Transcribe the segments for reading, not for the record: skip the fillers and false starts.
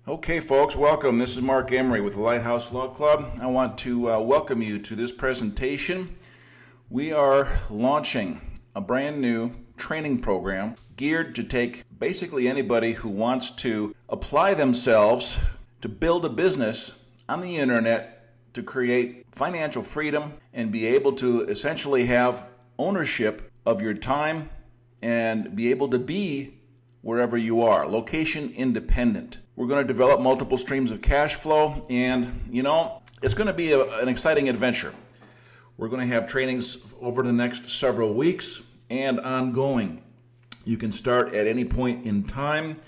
Okay, folks, welcome. This is Mark Emery with the Lighthouse Law Club. I want to welcome you to this presentation. We are launching a brand new training program geared to take basically anybody who wants to apply themselves to build a business on the internet to create financial freedom and be able to essentially have ownership of your time and be able to be wherever you are, location independent. We're going to develop multiple streams of cash flow, and it's going to be an exciting adventure. We're going to have trainings over the next several weeks and ongoing. You can start at any point in time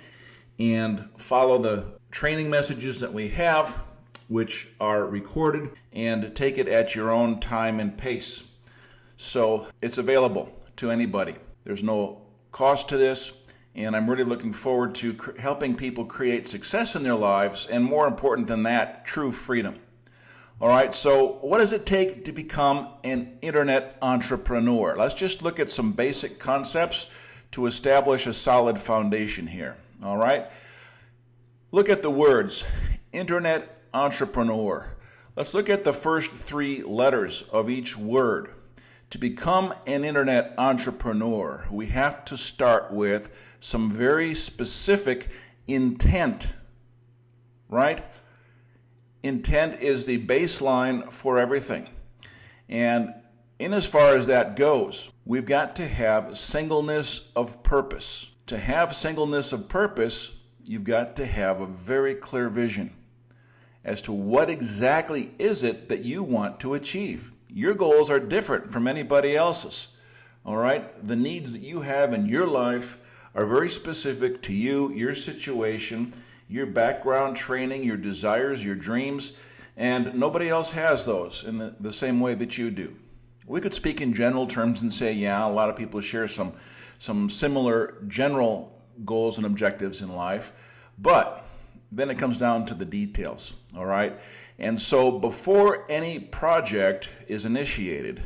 and follow the training messages that we have, which are recorded, and take it at your own time and pace. So it's available to anybody. There's no cost to this. And I'm really looking forward to helping people create success in their lives, and more important than that, true freedom. All right, so what does it take to become an internet entrepreneur? Let's just look at some basic concepts to establish a solid foundation here. All right, look at the words, internet entrepreneur. Let's look at the first three letters of each word. To become an internet entrepreneur, we have to start with some very specific intent, right? Intent is the baseline for everything. And in as far as that goes, we've got to have singleness of purpose. To have singleness of purpose, you've got to have a very clear vision as to what exactly is it that you want to achieve. Your goals are different from anybody else's, all right? The needs that you have in your life are very specific to you, your situation, your background, training, your desires, your dreams, and nobody else has those in the same way that you do. We could speak in general terms and say, yeah, a lot of people share some similar general goals and objectives in life, but then it comes down to the details, all right? And so before any project is initiated,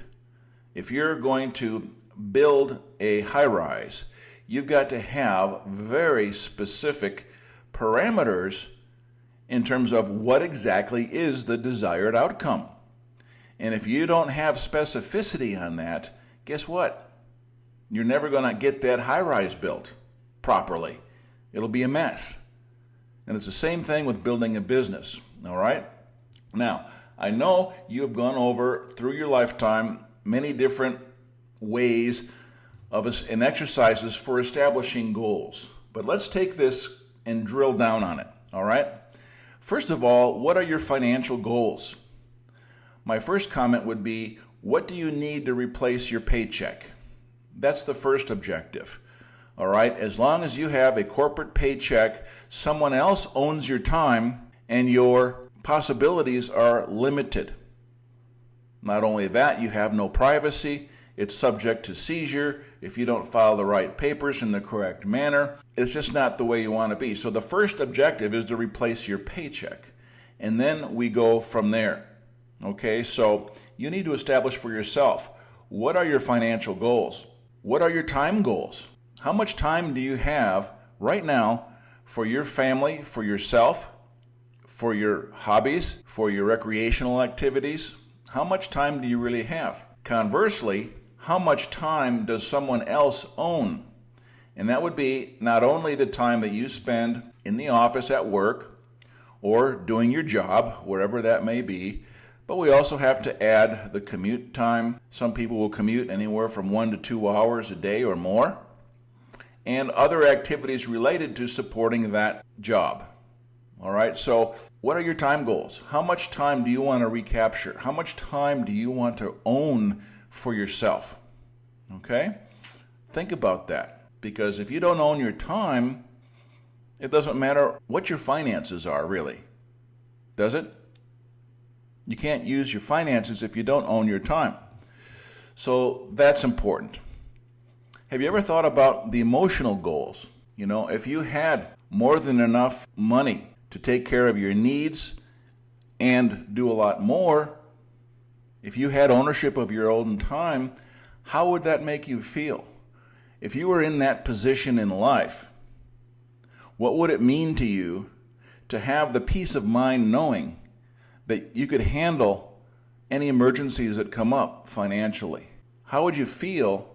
if you're going to build a high-rise, you've got to have very specific parameters in terms of what exactly is the desired outcome. And if you don't have specificity on that, guess what? You're never going to get that high-rise built properly. It'll be a mess. And it's the same thing with building a business, all right? Now, I know you have gone over through your lifetime many different ways and exercises for establishing goals. But let's take this and drill down on it, all right? First of all, what are your financial goals? My first comment would be, what do you need to replace your paycheck? That's the first objective, all right? As long as you have a corporate paycheck, someone else owns your time and your possibilities are limited. Not only that, you have no privacy. It's subject to seizure if you don't file the right papers in the correct manner. It's just not the way you want to be. So the first objective is to replace your paycheck. And then we go from there. Okay, so you need to establish for yourself, what are your financial goals? What are your time goals? How much time do you have right now for your family, for yourself, for your hobbies, for your recreational activities? How much time do you really have? Conversely, how much time does someone else own? And that would be not only the time that you spend in the office at work or doing your job, wherever that may be, but we also have to add the commute time. Some people will commute anywhere from 1 to 2 hours a day or more, and other activities related to supporting that job. All right, so what are your time goals? How much time do you want to recapture? How much time do you want to own for yourself? Okay, think about that, because if you don't own your time, it doesn't matter what your finances are, really, does it? You can't use your finances if you don't own your time. So that's important. Have you ever thought about the emotional goals? You know, if you had more than enough money to take care of your needs and do a lot more, if you had ownership of your own time, how would that make you feel? If you were in that position in life, what would it mean to you to have the peace of mind knowing that you could handle any emergencies that come up financially? How would you feel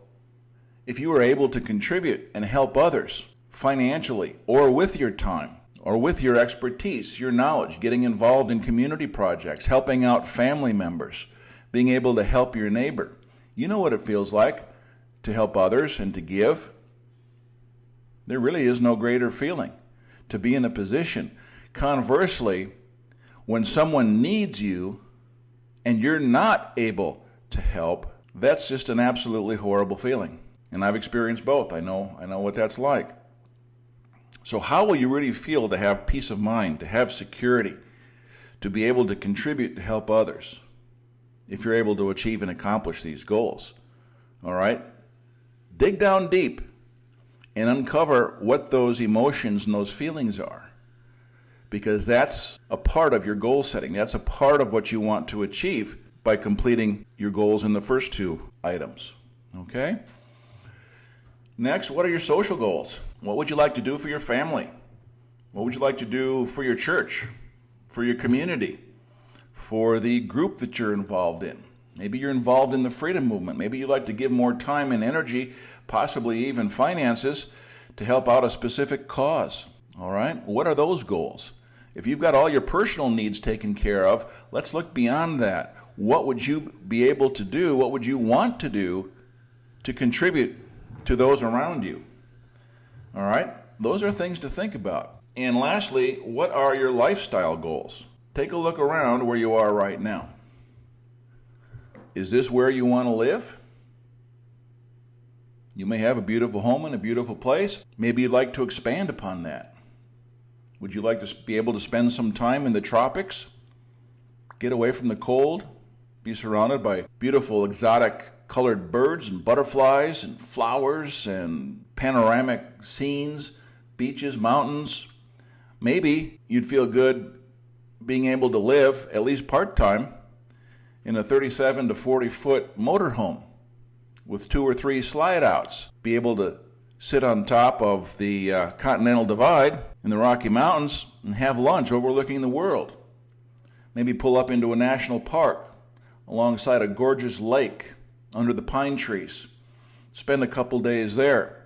if you were able to contribute and help others financially or with your time or with your expertise, your knowledge, getting involved in community projects, helping out family members, being able to help your neighbor? You know what it feels like to help others and to give. There really is no greater feeling to be in a position. Conversely, when someone needs you and you're not able to help, that's just an absolutely horrible feeling. And I've experienced both. I know what that's like. So how will you really feel to have peace of mind, to have security, to be able to contribute to help others if you're able to achieve and accomplish these goals? All right? Dig down deep and uncover what those emotions and those feelings are, because that's a part of your goal setting. That's a part of what you want to achieve by completing your goals in the first two items. Okay? Next, what are your social goals? What would you like to do for your family? What would you like to do for your church, for your community, for the group that you're involved in? Maybe you're involved in the freedom movement. Maybe you'd like to give more time and energy, possibly even finances, to help out a specific cause. All right? What are those goals? If you've got all your personal needs taken care of, let's look beyond that. What would you be able to do? What would you want to do to contribute to those around you? All right? Those are things to think about. And lastly, what are your lifestyle goals? Take a look around where you are right now. Is this where you want to live? You may have a beautiful home in a beautiful place. Maybe you'd like to expand upon that. Would you like to be able to spend some time in the tropics? Get away from the cold? Be surrounded by beautiful exotic colored birds and butterflies and flowers and panoramic scenes, beaches, mountains? Maybe you'd feel good being able to live, at least part-time, in a 37 to 40 foot motorhome with 2 or 3 slide outs. Be able to sit on top of the Continental Divide in the Rocky Mountains and have lunch overlooking the world. Maybe pull up into a national park alongside a gorgeous lake under the pine trees. Spend a couple days there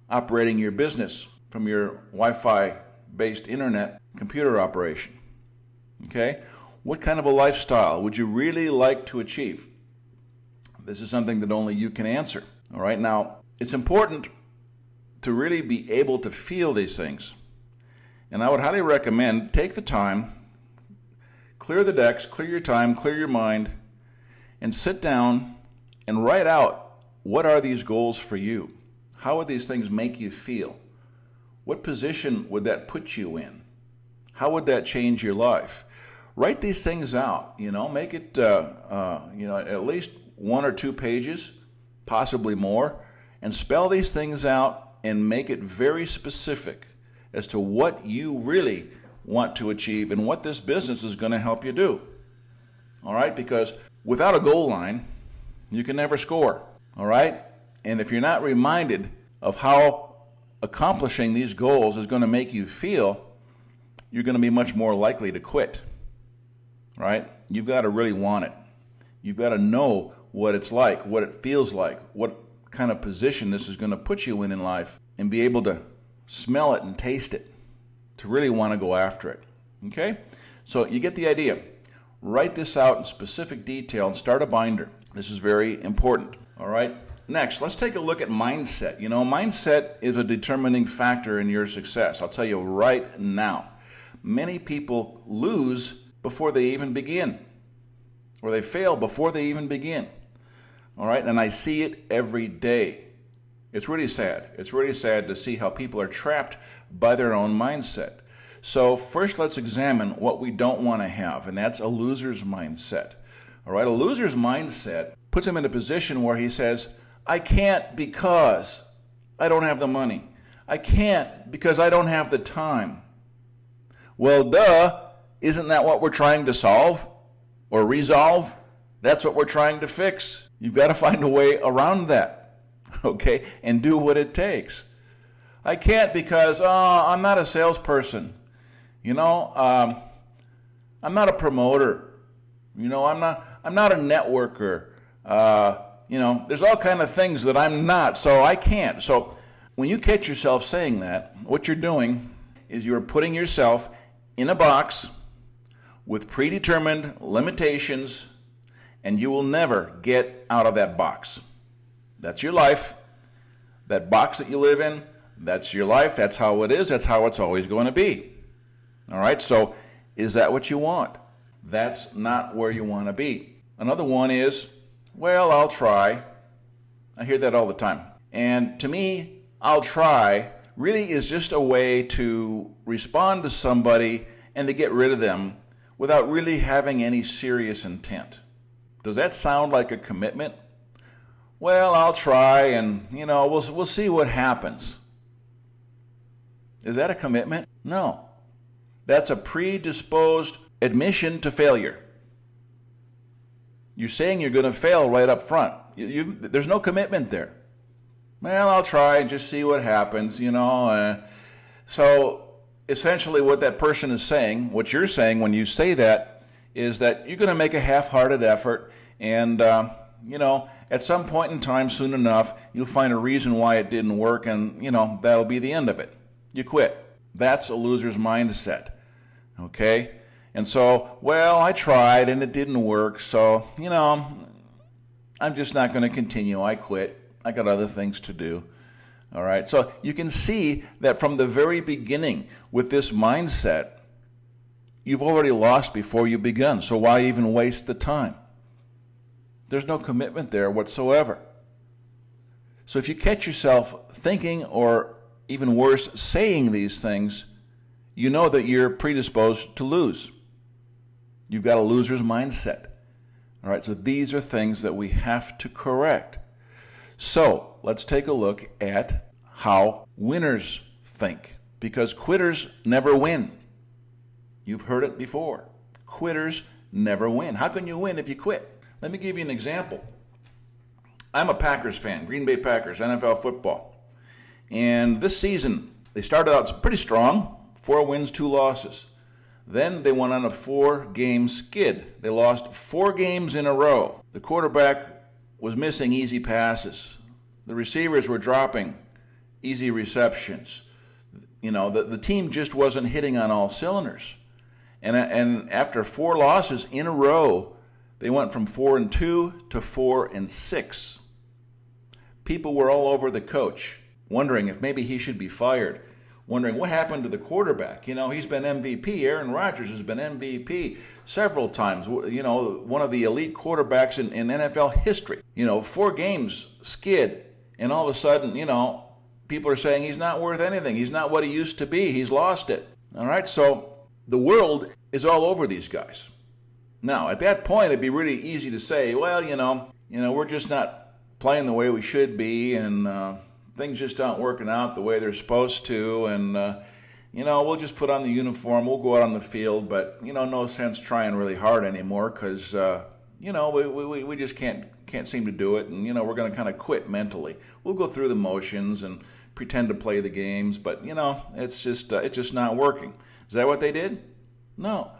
operating your business from your Wi-Fi based internet computer operation. Okay? What kind of a lifestyle would you really like to achieve? This is something that only you can answer. All right? Now, it's important to really be able to feel these things. And I would highly recommend take the time, clear the decks, clear your time, clear your mind, and sit down and write out, what are these goals for you? How would these things make you feel? What position would that put you in? How would that change your life? Write these things out, make it, at least 1 or 2 pages, possibly more, and spell these things out and make it very specific as to what you really want to achieve and what this business is going to help you do. All right? Because without a goal line, you can never score. All right? And if you're not reminded of how accomplishing these goals is going to make you feel, you're going to be much more likely to quit. Right? You've got to really want it. You've got to know what it's like, what it feels like, what kind of position this is going to put you in life, and be able to smell it and taste it to really want to go after it. Okay? So you get the idea. Write this out in specific detail and start a binder. This is very important. All right? Next, let's take a look at mindset. Mindset is a determining factor in your success. I'll tell you right now. Many people lose before they even begin, or they fail before they even begin. All right? And I see it every day. It's really sad. It's really sad to see how people are trapped by their own mindset. So first, let's examine what we don't want to have, and that's a loser's mindset. All right? A loser's mindset puts him in a position where he says, I can't because I don't have the money. I can't because I don't have the time. Well, duh, isn't that what we're trying to solve or resolve? That's what we're trying to fix. You've got to find a way around that, okay, and do what it takes. I can't because I'm not a salesperson. You know, I'm not a promoter. You know, I'm not a networker. You know, there's all kind of things that I'm not, so I can't. So when you catch yourself saying that, what you're doing is you're putting yourself in a box with predetermined limitations, and you will never get out of that box. That's your life. That box that you live in, that's your life. That's how it is. That's how it's always going to be. All right, so is that what you want? That's not where you want to be. Another one is, well, I'll try. I hear that all the time. And to me, I'll try really is just a way to respond to somebody and to get rid of them without really having any serious intent. Does that sound like a commitment? Well, I'll try, and we'll see what happens. Is that a commitment? No. That's a predisposed admission to failure. You're saying you're going to fail right up front. There's no commitment there. Well, I'll try and just see what happens, So essentially what that person is saying, what you're saying when you say that, is that you're going to make a half-hearted effort, and, at some point in time, soon enough, you'll find a reason why it didn't work, and, that'll be the end of it. You quit. That's a loser's mindset, okay? And so, well, I tried, and it didn't work, so, I'm just not going to continue. I quit. I got other things to do. All right, so you can see that from the very beginning with this mindset, you've already lost before you begun, so why even waste the time? There's no commitment there whatsoever. So if you catch yourself thinking, or even worse, saying these things, you know that you're predisposed to lose. You've got a loser's mindset. All right, so these are things that we have to correct. So let's take a look at how winners think, because quitters never win. You've heard it before. Quitters never win. How can you win if you quit? Let me give you an example. I'm a Packers fan, Green Bay Packers, NFL football. And this season, they started out pretty strong, 4 wins, 2 losses. Then they went on a 4-game skid. They lost 4 games in a row. The quarterback was missing easy passes. The receivers were dropping easy receptions. The team just wasn't hitting on all cylinders. And after 4 losses in a row, they went from 4-2 to 4-6. People were all over the coach, wondering if maybe he should be fired, wondering what happened to the quarterback. He's been MVP. Aaron Rodgers has been MVP several times. One of the elite quarterbacks in NFL history. 4 games skid, and all of a sudden, people are saying he's not worth anything. He's not what he used to be. He's lost it. All right, so the world is all over these guys. Now, at that point, it'd be really easy to say, well, we're just not playing the way we should be, and things just aren't working out the way they're supposed to, and we'll just put on the uniform, we'll go out on the field, but no sense trying really hard anymore, because we just can't seem to do it, and we're going to kind of quit mentally. We'll go through the motions and pretend to play the games, but it's just not working. Is that what they did? No.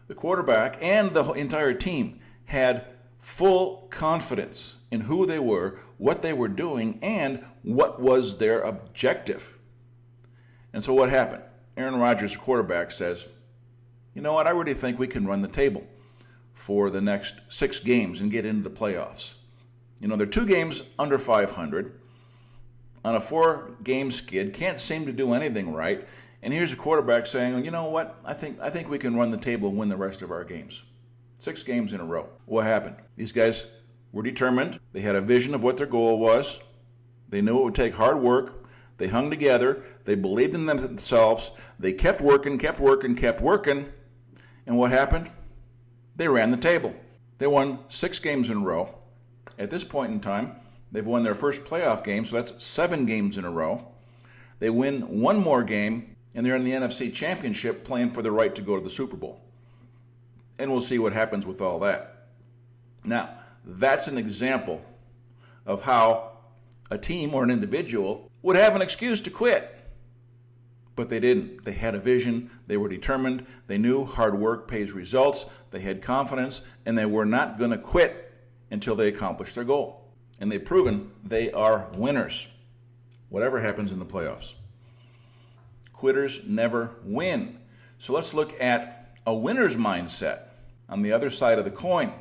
The quarterback and the entire team had full confidence in who they were, what they were doing, and what was their objective. And so what happened? Aaron Rodgers, the quarterback, says, you know what, I really think we can run the table for the next 6 games and get into the playoffs. They're 2 games under 500 on a 4-game skid, can't seem to do anything right. And here's a quarterback saying, you know what, I think we can run the table and win the rest of our games. 6 games in a row. What happened? These guys were determined. They had a vision of what their goal was. They knew it would take hard work. They hung together. They believed in themselves. They kept working. And what happened? They ran the table. They won 6 games in a row. At this point in time, they've won their first playoff game, so that's 7 games in a row. They win 1 more game, and they're in the NFC Championship playing for the right to go to the Super Bowl. And we'll see what happens with all that. Now, that's an example of how a team or an individual would have an excuse to quit. But they didn't. They had a vision, they were determined, they knew hard work pays results, they had confidence, and they were not going to quit until they accomplished their goal. And they've proven they are winners, whatever happens in the playoffs. Quitters never win. So let's look at a winner's mindset on the other side of the coin.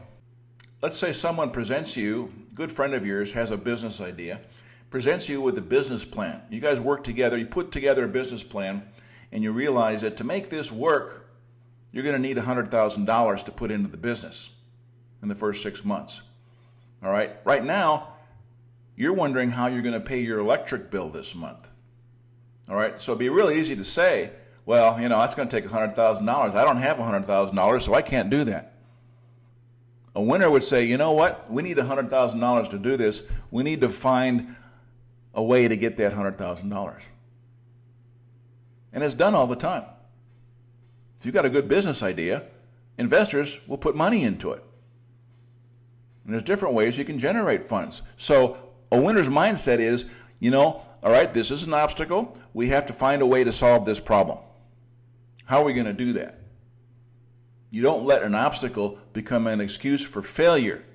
Let's say someone presents you, a good friend of yours has a business idea, presents you with a business plan. You guys work together, you put together a business plan, and you realize that to make this work, you're going to need $100,000 to put into the business in the first 6 months. All right, right now, you're wondering how you're going to pay your electric bill this month. All right, so it'd be really easy to say, well, that's going to take $100,000. I don't have $100,000, so I can't do that. A winner would say, you know what? We need $100,000 to do this. We need to find a way to get that $100,000. And it's done all the time. If you've got a good business idea, investors will put money into it. And there's different ways you can generate funds. So a winner's mindset is, all right, this is an obstacle. We have to find a way to solve this problem. How are we going to do that? You don't let an obstacle become an excuse for failure.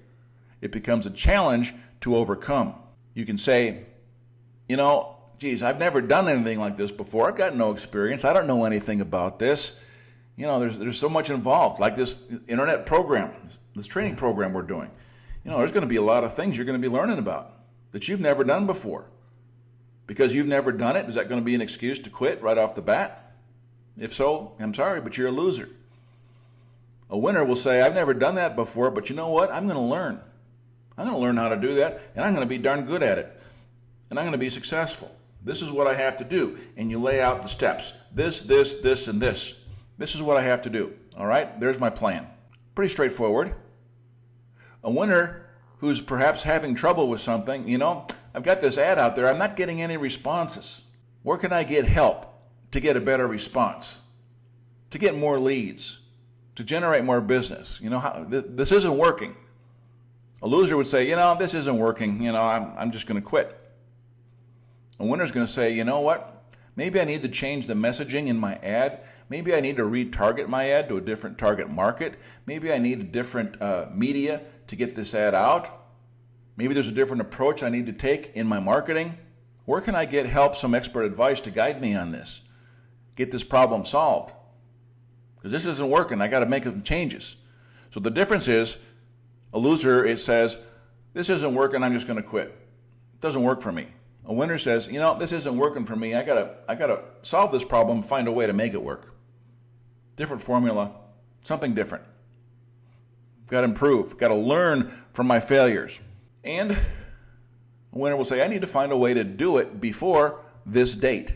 It becomes a challenge to overcome. You can say, geez, I've never done anything like this before. I've got no experience. I don't know anything about this. There's so much involved, like this internet program, this training program we're doing. There's going to be a lot of things you're going to be learning about that you've never done before. Because you've never done it, is that going to be an excuse to quit right off the bat? If so, I'm sorry, but you're a loser. A winner will say, I've never done that before, but you know what? I'm going to learn. I'm going to learn how to do that, and I'm going to be darn good at it. And I'm going to be successful. This is what I have to do. And you lay out the steps. This, and this. This is what I have to do. All right? There's my plan. Pretty straightforward. A winner who's perhaps having trouble with something, I've got this ad out there. I'm not getting any responses. Where can I get help to get a better response? To get more leads? To generate more business? This isn't working. A loser would say, this isn't working. I'm just going to quit. A winner's going to say, you know what? Maybe I need to change the messaging in my ad. Maybe I need to retarget my ad to a different target market. Maybe I need a different media to get this ad out. Maybe there's a different approach I need to take in my marketing. Where can I get help, some expert advice to guide me on this? Get this problem solved. Because this isn't working. I got to make some changes. So the difference is, a loser, it says, this isn't working, I'm just going to quit. It doesn't work for me. A winner says, this isn't working for me. I gotta solve this problem, find a way to make it work. Different formula, something different. Got to improve, got to learn from my failures. And a winner will say, I need to find a way to do it before this date.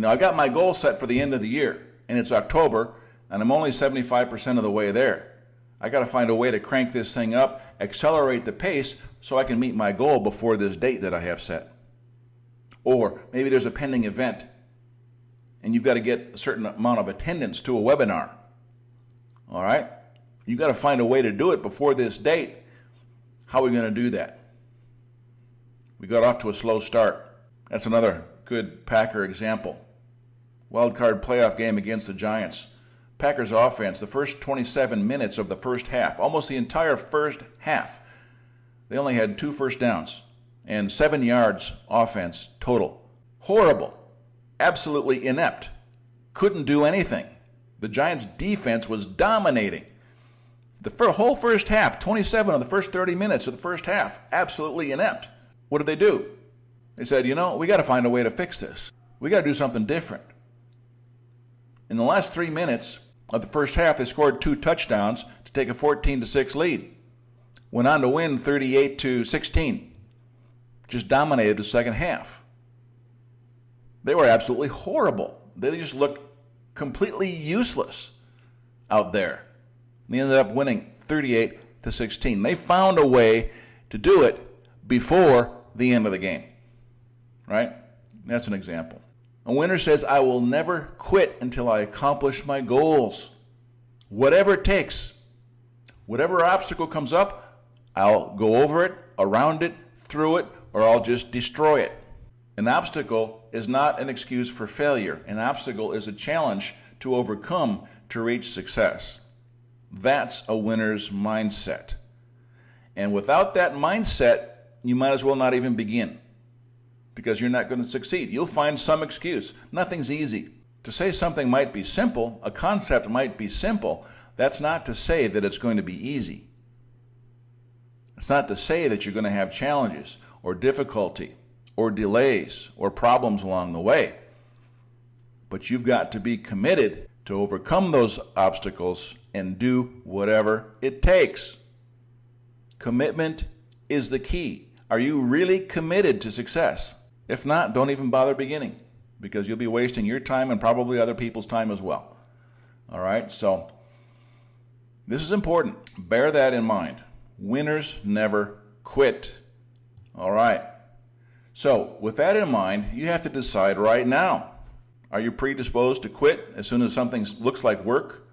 I got my goal set for the end of the year, and it's October, and I'm only 75% of the way there. I got to find a way to crank this thing up, accelerate the pace so I can meet my goal before this date that I have set. Or maybe there's a pending event and you've got to get a certain amount of attendance to a webinar. All right? You've got to find a way to do it before this date. How are we going to do that? We got off to a slow start. That's another good Packer example. Wild card playoff game against the Giants. Packers offense, the first 27 minutes of the first half, almost the entire first half, they only had 2 first downs and 7 yards offense total. Horrible. Absolutely inept. Couldn't do anything. The Giants' defense was dominating. The whole first half, 27 of the first 30 minutes of the first half, absolutely inept. What did they do? They said, we got to find a way to fix this. We got to do something different. In the last 3 minutes of the first half, they scored 2 touchdowns to take a 14-6 lead. Went on to win 38-16. Just dominated the second half. They were absolutely horrible. They just looked completely useless out there. They ended up winning 38-16. They found a way to do it before the end of the game. Right? That's an example. A winner says, I will never quit until I accomplish my goals. Whatever it takes. Whatever obstacle comes up, I'll go over it, around it, through it, or I'll just destroy it. An obstacle is not an excuse for failure. An obstacle is a challenge to overcome to reach success. That's a winner's mindset. And without that mindset, you might as well not even begin, because you're not going to succeed. You'll find some excuse. Nothing's easy. To say something might be simple, a concept might be simple, that's not to say that it's going to be easy. It's not to say that you're going to have challenges or difficulty or delays or problems along the way. But you've got to be committed to overcome those obstacles and do whatever it takes. Commitment is the key. Are you really committed to success? If not, don't even bother beginning, because you'll be wasting your time and probably other people's time as well. All right, so this is important. Bear that in mind. Winners never quit. All right. So with that in mind, you have to decide right now. Are you predisposed to quit as soon as something looks like work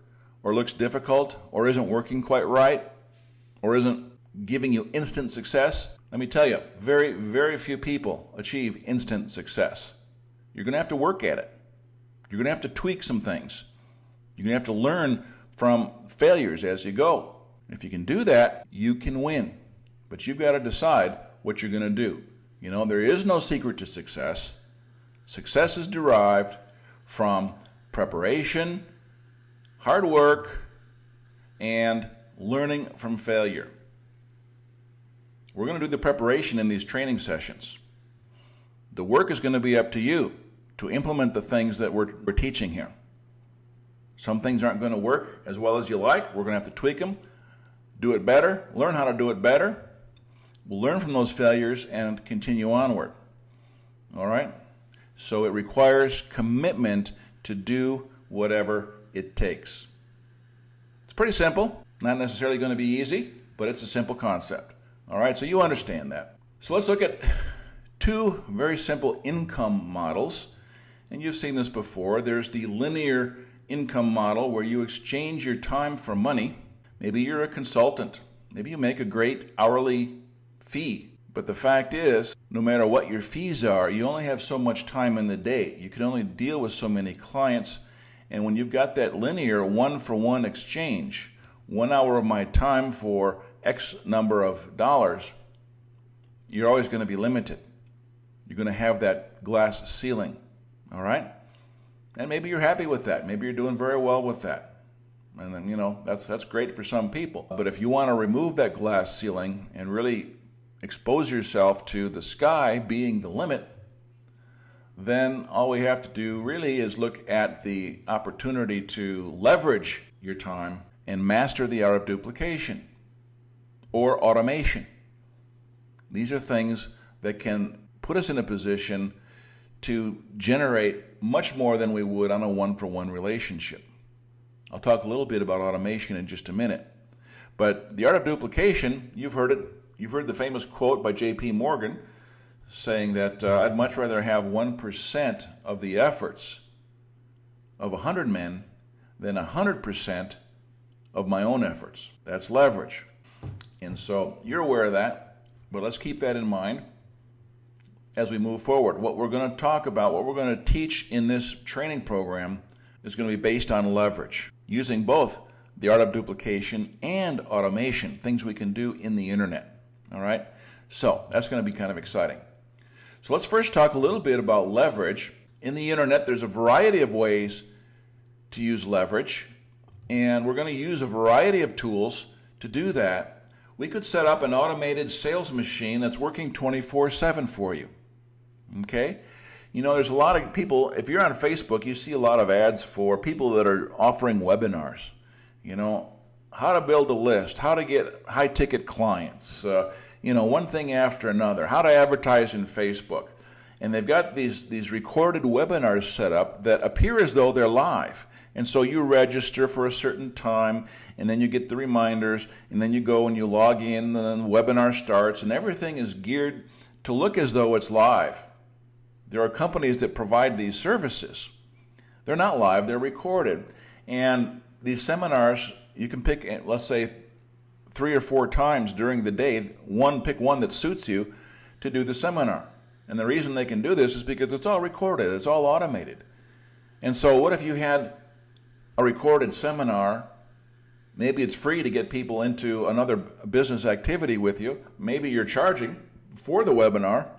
or looks difficult or isn't working quite right or isn't giving you instant success? Let me tell you, very, very few people achieve instant success. You're going to have to work at it. You're going to have to tweak some things. You're going to have to learn from failures as you go. If you can do that, you can win. But you've got to decide what you're going to do. You know, there is no secret to success. Success is derived from preparation, hard work, and learning from failure. We're going to do the preparation in these training sessions. The work is going to be up to you to implement the things that we're teaching here. Some things aren't going to work as well as you like. We're going to have to tweak them, do it better, learn how to do it better. We'll learn from those failures and continue onward. All right? So it requires commitment to do whatever it takes. It's pretty simple. Not necessarily going to be easy, but it's a simple concept. All right, so you understand that. So let's look at two very simple income models. And you've seen this before. There's the linear income model where you exchange your time for money. Maybe you're a consultant. Maybe you make a great hourly fee. But the fact is, no matter what your fees are, you only have so much time in the day. You can only deal with so many clients. And when you've got that linear one-for-one exchange, 1 hour of my time for X number of dollars, you're always going to be limited. You're going to have that glass ceiling. All right? And maybe you're happy with that. Maybe you're doing very well with that. And then, you know, that's great for some people. But if you want to remove that glass ceiling and really expose yourself to the sky being the limit, then all we have to do really is look at the opportunity to leverage your time and master the art of duplication or automation. These are things that can put us in a position to generate much more than we would on a one-for-one relationship. I'll talk a little bit about automation in just a minute. But the art of duplication, you've heard it. You've heard the famous quote by J.P. Morgan saying that I'd much rather have 1% of the efforts of 100 men than 100% of my own efforts. That's leverage. And so you're aware of that, but let's keep that in mind as we move forward. What we're going to talk about, what we're going to teach in this training program is going to be based on leverage, using both the art of duplication and automation, things we can do in the internet. All right? So that's going to be kind of exciting. So let's first talk a little bit about leverage. In the internet, there's a variety of ways to use leverage, and we're going to use a variety of tools to do that. We could set up an automated sales machine that's working 24/7 for you. Okay? You know, there's a lot of people, if you're on Facebook, you see a lot of ads for people that are offering webinars. You know, how to build a list, how to get high-ticket clients, one thing after another, how to advertise in Facebook. And they've got these recorded webinars set up that appear as though they're live. And so you register for a certain time, and then you get the reminders, and then you go and you log in, and then the webinar starts, and everything is geared to look as though it's live. There are companies that provide these services. They're not live, they're recorded. And these seminars, you can pick, let's say, 3 or 4 times during the day, pick one that suits you to do the seminar. And the reason they can do this is because it's all recorded, it's all automated. And so what if you had a recorded seminar? Maybe it's free to get people into another business activity with you. Maybe you're charging for the webinar.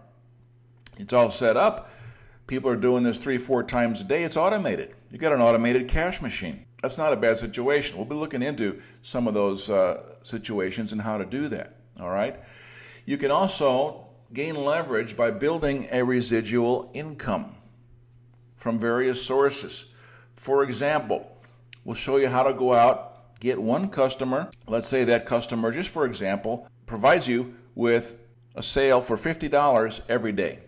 It's all set up. People are doing this 3-4 times a day. It's automated. You got an automated cash machine. That's not a bad situation. We'll be looking into some of those situations and how to do that. All right. You can also gain leverage by building a residual income from various sources. For example, we'll show you how to go out, get one customer. Let's say that customer, just for example, provides you with a sale for $50 every day.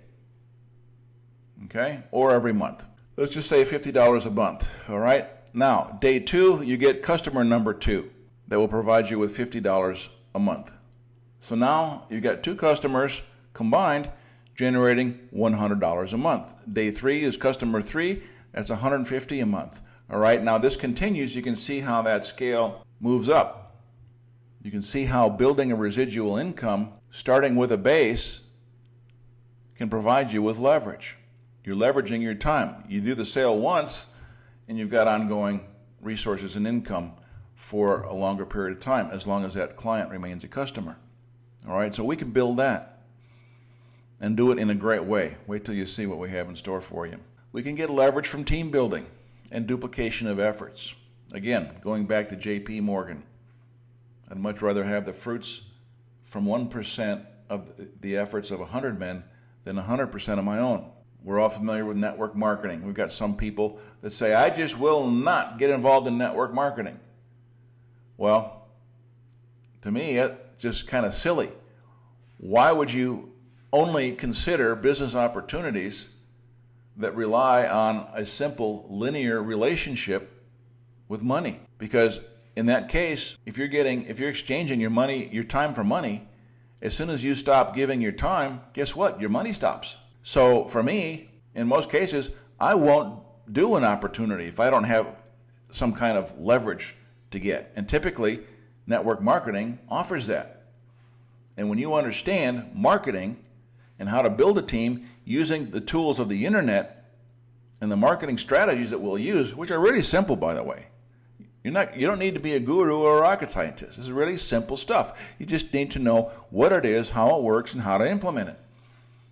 Okay? Or every month. Let's just say $50 a month. All right? Now, day 2, you get customer number 2 that will provide you with $50 a month. So now you got 2 customers combined generating $100 a month. Day 3 is customer 3. That's $150 a month. All right, now this continues. You can see how that scale moves up. You can see how building a residual income, starting with a base, can provide you with leverage. You're leveraging your time. You do the sale once, and you've got ongoing resources and income for a longer period of time, as long as that client remains a customer. All right, so we can build that and do it in a great way. Wait till you see what we have in store for you. We can get leverage from team building and duplication of efforts. Again, going back to J.P. Morgan, I'd much rather have the fruits from 1% of the efforts of 100 men than 100% of my own. We're all familiar with network marketing. We've got some people that say, I just will not get involved in network marketing. Well, to me, it's just kind of silly. Why would you only consider business opportunities that rely on a simple linear relationship with money? Because in that case, if you're exchanging your time for money, as soon as you stop giving your time, guess what? Your money stops. So for me, in most cases, I won't do an opportunity if I don't have some kind of leverage to get. And typically, network marketing offers that. And when you understand marketing and how to build a team using the tools of the internet and the marketing strategies that we'll use, which are really simple, by the way. You don't need to be a guru or a rocket scientist. This is really simple stuff. You just need to know what it is, how it works, and how to implement it.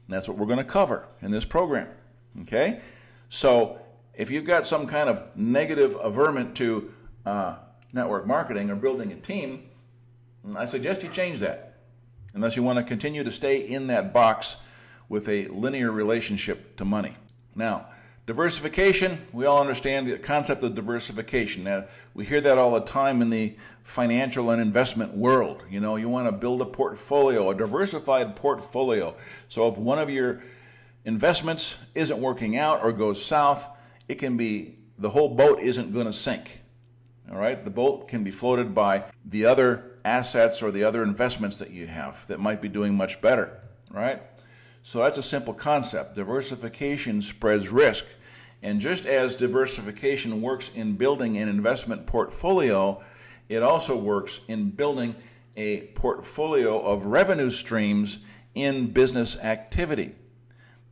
And that's what we're going to cover in this program. Okay? So if you've got some kind of negative averment to network marketing or building a team, I suggest you change that, unless you want to continue to stay in that box with a linear relationship to money. Now, diversification, we all understand the concept of diversification. Now, we hear that all the time in the financial and investment world. You know, you want to build a portfolio, a diversified portfolio. So if one of your investments isn't working out or goes south, it can be the whole boat isn't going to sink. All right? The boat can be floated by the other assets or the other investments that you have that might be doing much better, right? So that's a simple concept. Diversification spreads risk. And just as diversification works in building an investment portfolio, it also works in building a portfolio of revenue streams in business activity.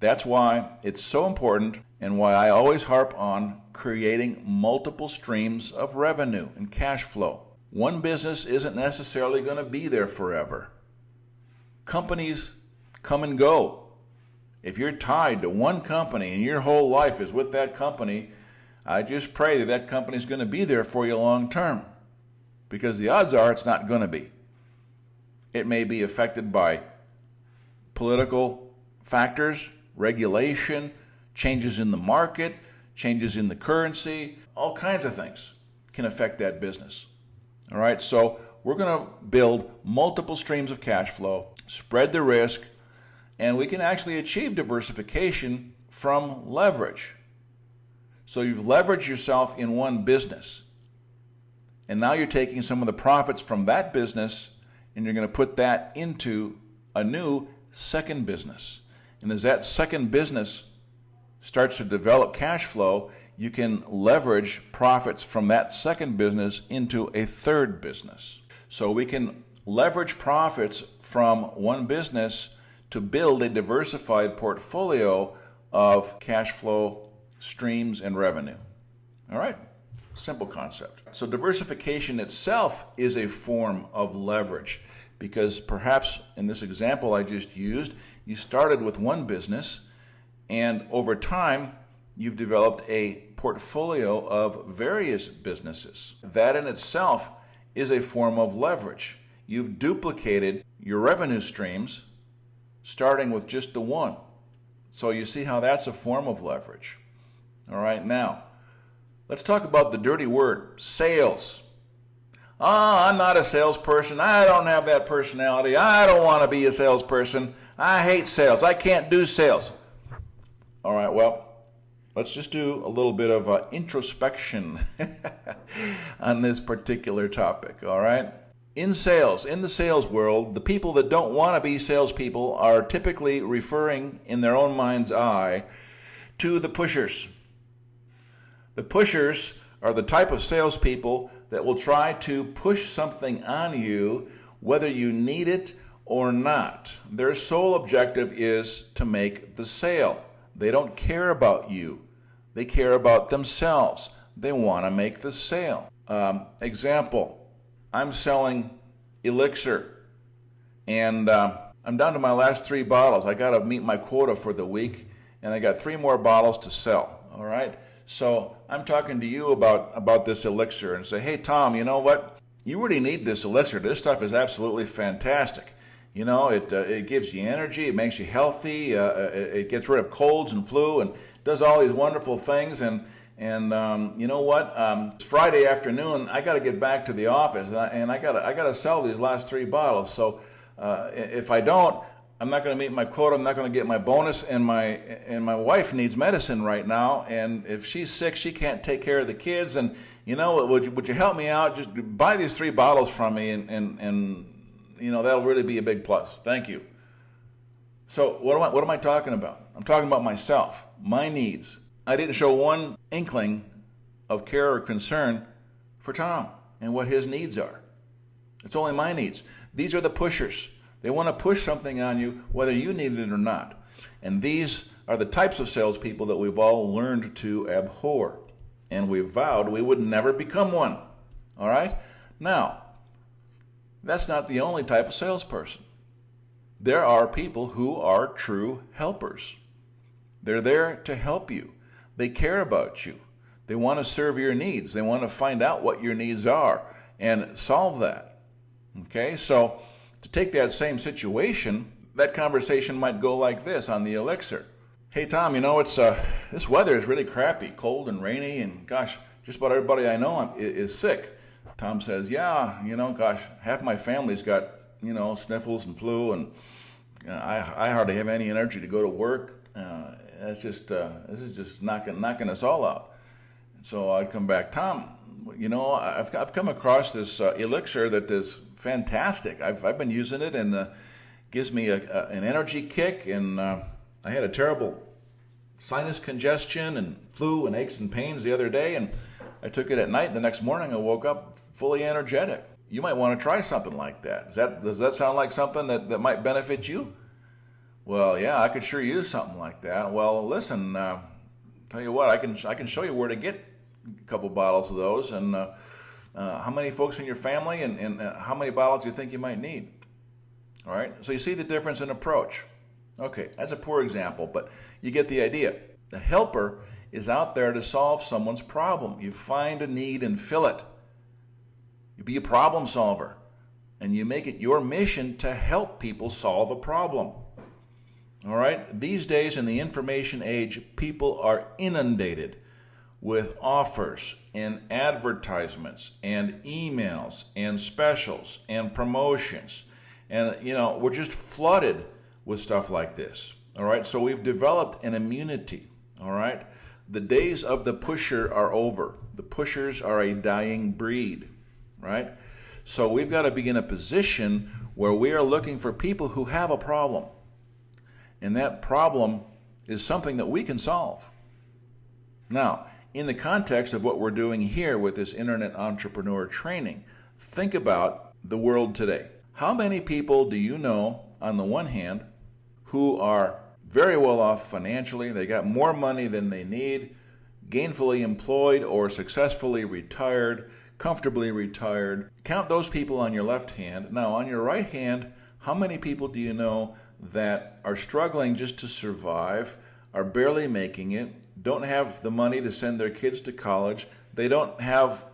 That's why it's so important and why I always harp on creating multiple streams of revenue and cash flow. One business isn't necessarily going to be there forever. Companies come and go. If you're tied to one company and your whole life is with that company, I just pray that that company is going to be there for you long term, because the odds are it's not going to be. It may be affected by political factors, regulation, changes in the market, changes in the currency, all kinds of things can affect that business. All right, so we're going to build multiple streams of cash flow, spread the risk, and we can actually achieve diversification from leverage. So you've leveraged yourself in one business, and now you're taking some of the profits from that business and you're going to put that into a new second business. And as that second business starts to develop cash flow, you can leverage profits from that second business into a third business. So we can leverage profits from one business to build a diversified portfolio of cash flow streams and revenue. All right? Simple concept. So diversification itself is a form of leverage, because perhaps in this example I just used, you started with one business and over time you've developed a portfolio of various businesses. That in itself is a form of leverage. You've duplicated your revenue streams starting with just the one. So you see how that's a form of leverage. All right, now let's talk about the dirty word, sales. I'm not a salesperson. I don't have that personality. I don't want to be a salesperson. I hate sales. I can't do sales. All right, well, let's just do a little bit of introspection on this particular topic, all right? In sales, in the sales world, the people that don't want to be salespeople are typically referring in their own mind's eye to the pushers. The pushers are the type of salespeople that will try to push something on you whether you need it or not. Their sole objective is to make the sale. They don't care about you. They care about themselves. They want to make the sale. Example, I'm selling Elixir, and I'm down to my last 3 bottles. I got to meet my quota for the week, and I got 3 more bottles to sell. All right? So I'm talking to you about this Elixir and say, hey, Tom, you know what? You really need this Elixir. This stuff is absolutely fantastic. You know, it gives you energy, it makes you healthy, it gets rid of colds and flu, and does all these wonderful things. And you know what? It's Friday afternoon. I got to get back to the office, and I got to sell these last 3 bottles. So if I don't, I'm not going to meet my quota. I'm not going to get my bonus, and my wife needs medicine right now. And if she's sick, she can't take care of the kids. And you know, would you help me out? Just buy these 3 bottles from me, and you know, that'll really be a big plus. Thank you. So what am I talking about? I'm talking about myself, my needs. I didn't show one inkling of care or concern for Tom and what his needs are. It's only my needs. These are the pushers. They want to push something on you whether you need it or not. And these are the types of salespeople that we've all learned to abhor. And we vowed we would never become one. All right? Now, that's not the only type of salesperson. There are people who are true helpers. They're there to help you. They care about you. They want to serve your needs. They want to find out what your needs are and solve that. Okay, so to take that same situation, that conversation might go like this on the Elixir. Hey Tom, you know, it's this weather is really crappy, cold and rainy, and gosh, just about everybody I know is sick. Tom says, yeah, you know, gosh, half my family's got, you know, sniffles and flu, and I hardly have any energy to go to work. This is just knocking us all out. So I'd come back, Tom, you know, I've come across this Elixir that is fantastic. I've been using it, and gives me an energy kick, and I had a terrible sinus congestion and flu and aches and pains the other day, and I took it at night, and the next morning I woke up fully energetic. You might want to try something like that. Does that sound like something that might benefit you? Well, yeah, I could sure use something like that. Well, listen, tell you what, I can show you where to get a couple bottles of those, and how many folks in your family, and how many bottles do you think you might need? All right, so you see the difference in approach. Okay, that's a poor example, but you get the idea. The helper is out there to solve someone's problem. You find a need and fill it. You be a problem solver, and you make it your mission to help people solve a problem. All right? These days in the information age, people are inundated with offers and advertisements and emails and specials and promotions. And, you know, we're just flooded with stuff like this. All right? So we've developed an immunity. All right? The days of the pusher are over. The pushers are a dying breed. Right? So we've got to be in a position where we are looking for people who have a problem. And that problem is something that we can solve. Now, in the context of what we're doing here with this Internet Entrepreneur Training, think about the world today. How many people do you know, on the one hand, who are very well off financially. They got more money than they need, gainfully employed or successfully retired, comfortably retired. Count those people on your left hand. Now, on your right hand, how many people do you know that are struggling just to survive, are barely making it, don't have the money to send their kids to college, they don't have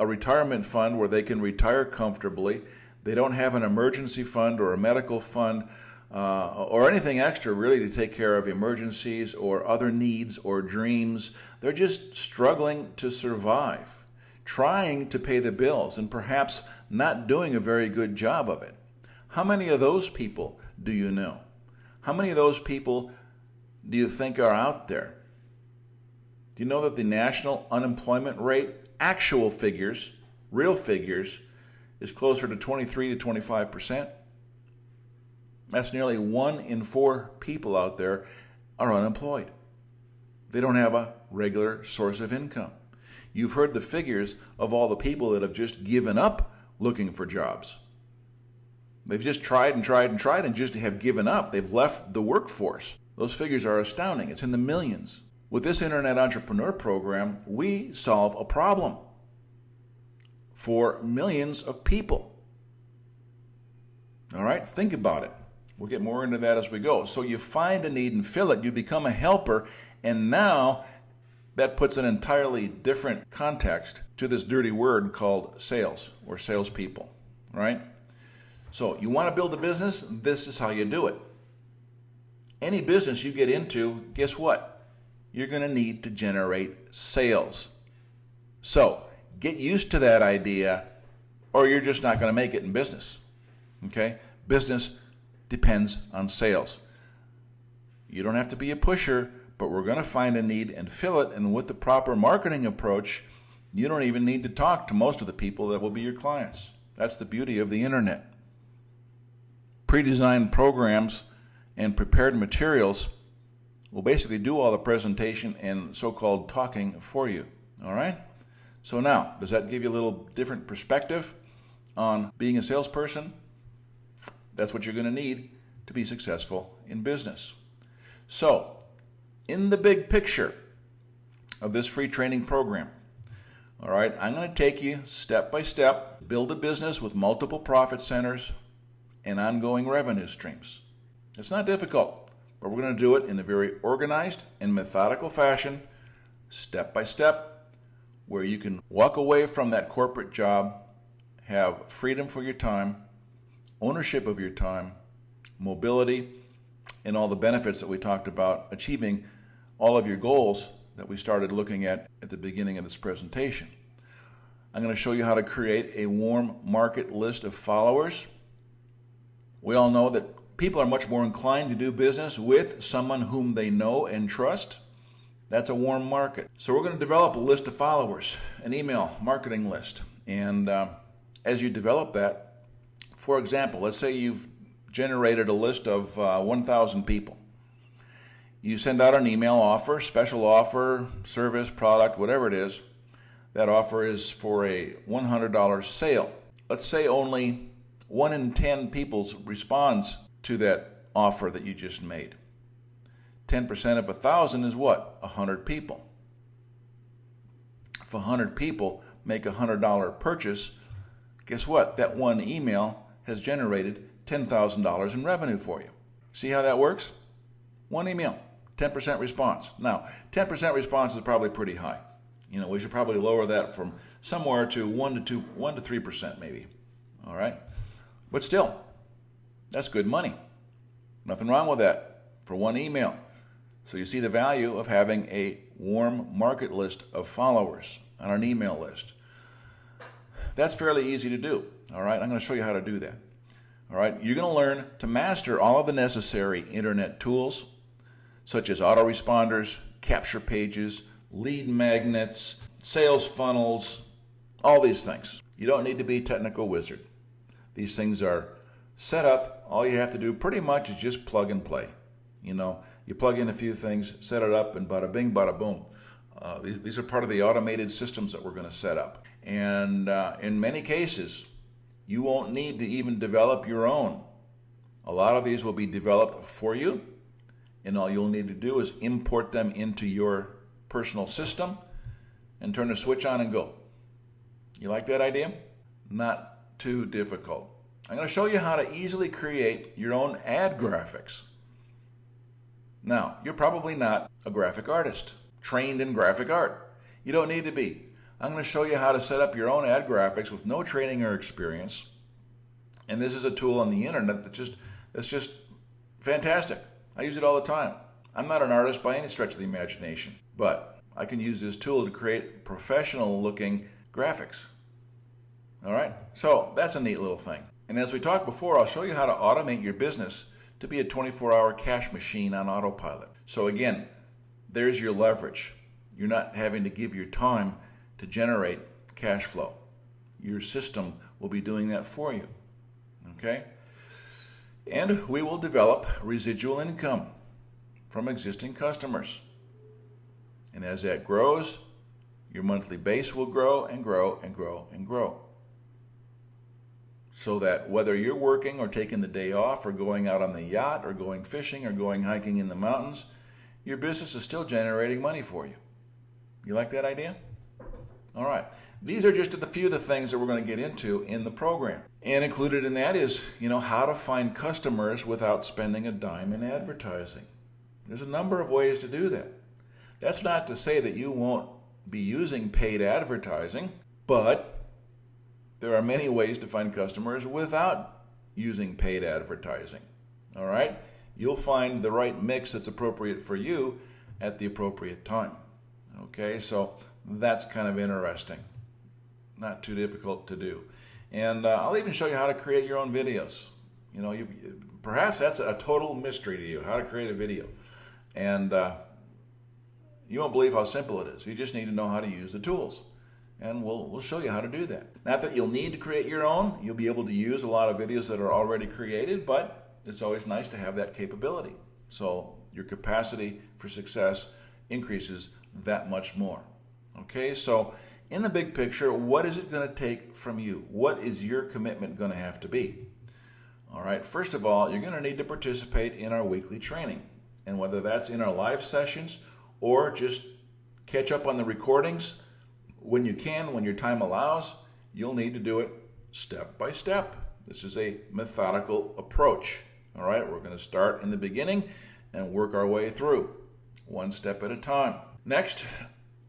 a retirement fund where they can retire comfortably, they don't have an emergency fund or a medical fund or anything extra really to take care of emergencies or other needs or dreams. They're just struggling to survive, trying to pay the bills, and perhaps not doing a very good job of it. How many of those people do you know? How many of those people do you think are out there? Do you know that the national unemployment rate, actual figures, real figures, is closer to 23 to 25%? That's nearly 1 in 4 people out there are unemployed. They don't have a regular source of income. You've heard the figures of all the people that have just given up looking for jobs. They've just tried and tried and tried and just have given up. They've left the workforce. Those figures are astounding. It's in the millions. With this Internet Entrepreneur Program, we solve a problem for millions of people. All right, think about it. We'll get more into that as we go. So you find a need and fill it. You become a helper, and now that puts an entirely different context to this dirty word called sales or salespeople, right? So you want to build a business? This is how you do it. Any business you get into, guess what? You're going to need to generate sales. So get used to that idea, or you're just not going to make it in business. Okay? Business depends on sales. You don't have to be a pusher, but we're going to find a need and fill it. And with the proper marketing approach, you don't even need to talk to most of the people that will be your clients. That's the beauty of the internet. Pre-designed programs and prepared materials will basically do all the presentation and so-called talking for you. All right? So now, does that give you a little different perspective on being a salesperson? That's what you're going to need to be successful in business. So, in the big picture of this free training program, all right, I'm going to take you step by step, build a business with multiple profit centers and ongoing revenue streams. It's not difficult, but we're going to do it in a very organized and methodical fashion, step by step, where you can walk away from that corporate job, have freedom for your time, ownership of your time, mobility, and all the benefits that we talked about, achieving all of your goals that we started looking at the beginning of this presentation. I'm going to show you how to create a warm market list of followers. We all know that people are much more inclined to do business with someone whom they know and trust. That's a warm market. So we're going to develop a list of followers, an email marketing list. And as you develop that, for example, let's say you've generated a list of 1,000 people. You send out an email offer, special offer, service, product, whatever it is. That offer is for a $100 sale. Let's say only 1 in 10 people responds to that offer that you just made. 10% of 1,000 is what? 100 people. If 100 people make a $100 purchase, guess what? That one email has generated $10,000 in revenue for you. See how that works? One email, 10% response. Now, 10% response is probably pretty high. You know, we should probably lower that from somewhere to 1 to 3% maybe. All right? But still, that's good money. Nothing wrong with that for one email. So you see the value of having a warm market list of followers on an email list. That's fairly easy to do. All right? I'm going to show you how to do that. All right? You're going to learn to master all of the necessary internet tools, such as autoresponders, capture pages, lead magnets, sales funnels, all these things. You don't need to be a technical wizard. These things are set up. All you have to do pretty much is just plug and play. You know, you plug in a few things, set it up, and bada bing, bada boom. These are part of the automated systems that we're going to set up. And in many cases, you won't need to even develop your own A lot of these will be developed for you, and all you'll need to do is import them into your personal system and turn the switch on and go. You like that idea? Not too difficult. I'm going to show you how to easily create your own ad graphics. Now, you're probably not a graphic artist, trained in graphic art. You don't need to be. I'm going to show you how to set up your own ad graphics with no training or experience. And this is a tool on the internet that's just fantastic. I use it all the time. I'm not an artist by any stretch of the imagination, but I can use this tool to create professional looking graphics. All right, so that's a neat little thing. And as we talked before, I'll show you how to automate your business to be a 24-hour cash machine on autopilot. So again, there's your leverage. You're not having to give your time to generate cash flow. Your system will be doing that for you. Okay? And we will develop residual income from existing customers. And as that grows, your monthly base will grow and grow and grow and grow. So that whether you're working or taking the day off or going out on the yacht or going fishing or going hiking in the mountains, your business is still generating money for you. You like that idea? All right. These are just a few of the things that we're going to get into in the program. And included in that is, how to find customers without spending a dime in advertising. There's a number of ways to do that. That's not to say that you won't be using paid advertising, but there are many ways to find customers without using paid advertising. All right? You'll find the right mix that's appropriate for you at the appropriate time. Okay, so that's kind of interesting. Not too difficult to do. And I'll even show you how to create your own videos. Perhaps that's a total mystery to you, how to create a video. And you won't believe how simple it is. You just need to know how to use the tools. And we'll show you how to do that. Not that you'll need to create your own. You'll be able to use a lot of videos that are already created, but it's always nice to have that capability. So your capacity for success increases that much more. Okay, so in the big picture, what is it going to take from you? What is your commitment going to have to be? All right, first of all, you're going to need to participate in our weekly training. And whether that's in our live sessions or just catch up on the recordings, when you can, when your time allows, you'll need to do it step by step. This is a methodical approach. All right, we're going to start in the beginning and work our way through, one step at a time. Next,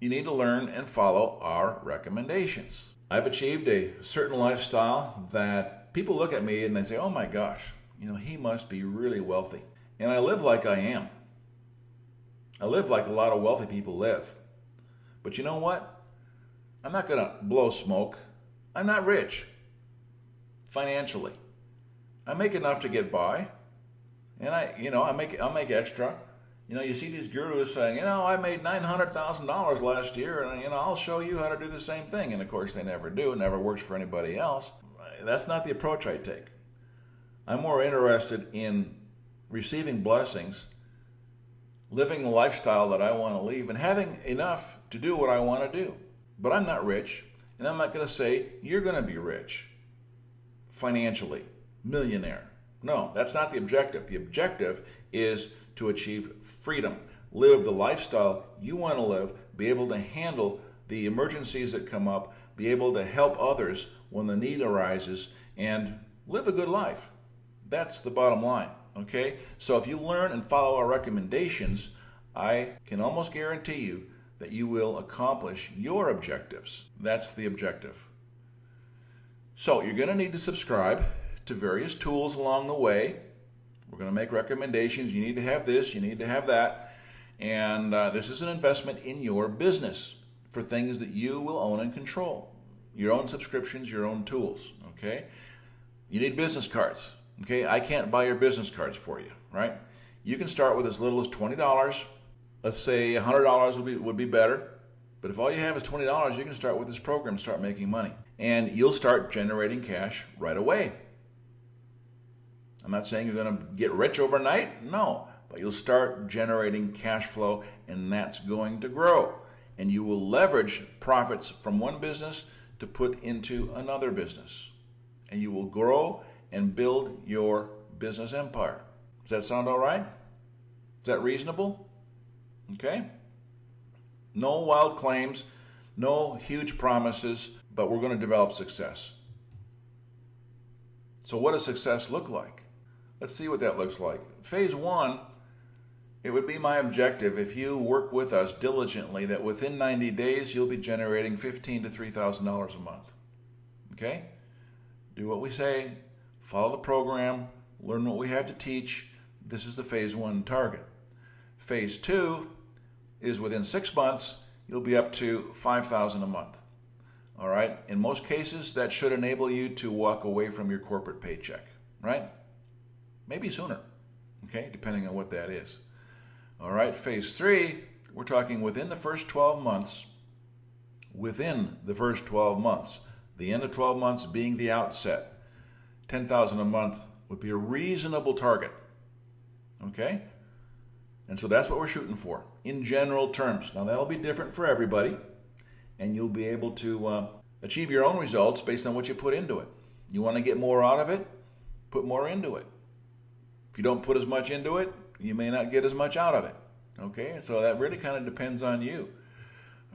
you need to learn and follow our recommendations. I've achieved a certain lifestyle that people look at me and they say, oh my gosh, he must be really wealthy. And I live like I am. I live like a lot of wealthy people live. But you know what? I'm not going to blow smoke. I'm not rich financially. I make enough to get by, and I'll make extra. You see these gurus saying, I made $900,000 last year, and I'll show you how to do the same thing. And of course, they never do. It never works for anybody else. That's not the approach I take. I'm more interested in receiving blessings, living the lifestyle that I want to live, and having enough to do what I want to do. But I'm not rich, and I'm not going to say you're going to be rich financially, millionaire. No, that's not the objective. The objective is to achieve freedom, live the lifestyle you want to live, be able to handle the emergencies that come up, be able to help others when the need arises, and live a good life. That's the bottom line, okay? So if you learn and follow our recommendations, I can almost guarantee you that you will accomplish your objectives. That's the objective. So you're going to need to subscribe to various tools along the way. We're going to make recommendations. You need to have this, you need to have that. And this is an investment in your business for things that you will own and control. Your own subscriptions, your own tools, okay? You need business cards, okay? I can't buy your business cards for you, right? You can start with as little as $20. Let's say $100 would be better. But if all you have is $20, you can start with this program and start making money. And you'll start generating cash right away. I'm not saying you're going to get rich overnight. No. But you'll start generating cash flow, and that's going to grow. And you will leverage profits from one business to put into another business. And you will grow and build your business empire. Does that sound all right? Is that reasonable? Okay? No wild claims, no huge promises, but we're going to develop success. So what does success look like? Let's see what that looks like. Phase 1, it would be my objective, if you work with us diligently, that within 90 days you'll be generating $1,500 to $3,000 a month. Okay? Do what we say, follow the program, learn what we have to teach. This is the phase 1 target. Phase 2 is within 6 months, you'll be up to $5,000 a month. All right? In most cases, that should enable you to walk away from your corporate paycheck, right? Maybe sooner, okay, depending on what that is. All right, phase 3, we're talking within the first 12 months, the end of 12 months being the outset. $10,000 a month would be a reasonable target, okay? And so that's what we're shooting for in general terms. Now that'll be different for everybody, and you'll be able to achieve your own results based on what you put into it. You want to get more out of it? Put more into it. If you don't put as much into it, you may not get as much out of it. Okay, so that really kind of depends on you.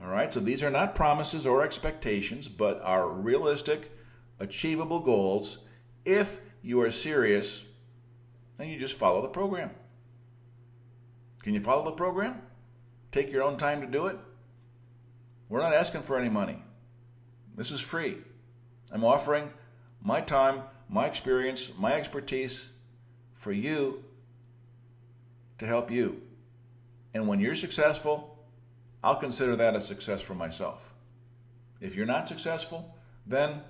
All right, so these are not promises or expectations, but are realistic, achievable goals. If you are serious, then you just follow the program. Can you follow the program? Take your own time to do it? We're not asking for any money. This is free. I'm offering my time, my experience, my expertise for you to help you. And when you're successful, I'll consider that a success for myself. If you're not successful, then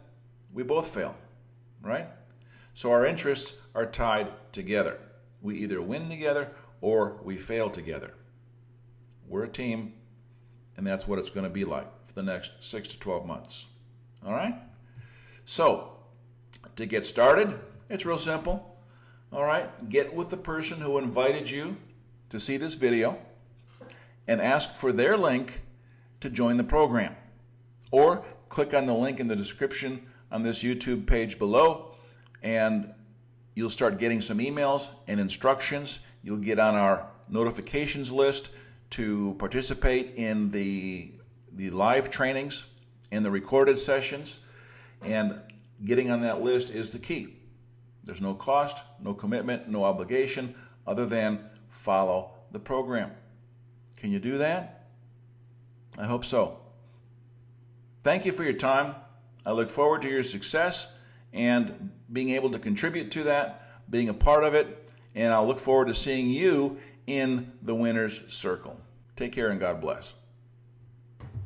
we both fail, right? So our interests are tied together. We either win together or we fail together. We're a team, and that's what it's going to be like for the next 6 to 12 months. All right? So, to get started, it's real simple. All right? Get with the person who invited you to see this video and ask for their link to join the program. Or click on the link in the description on this YouTube page below, and you'll start getting some emails and instructions. You'll get on our notifications list to participate in the live trainings and the recorded sessions. And getting on that list is the key. There's no cost, no commitment, no obligation other than follow the program. Can you do that? I hope so. Thank you for your time. I look forward to your success and being able to contribute to that, being a part of it, and I'll look forward to seeing you in the winner's circle. Take care and God bless.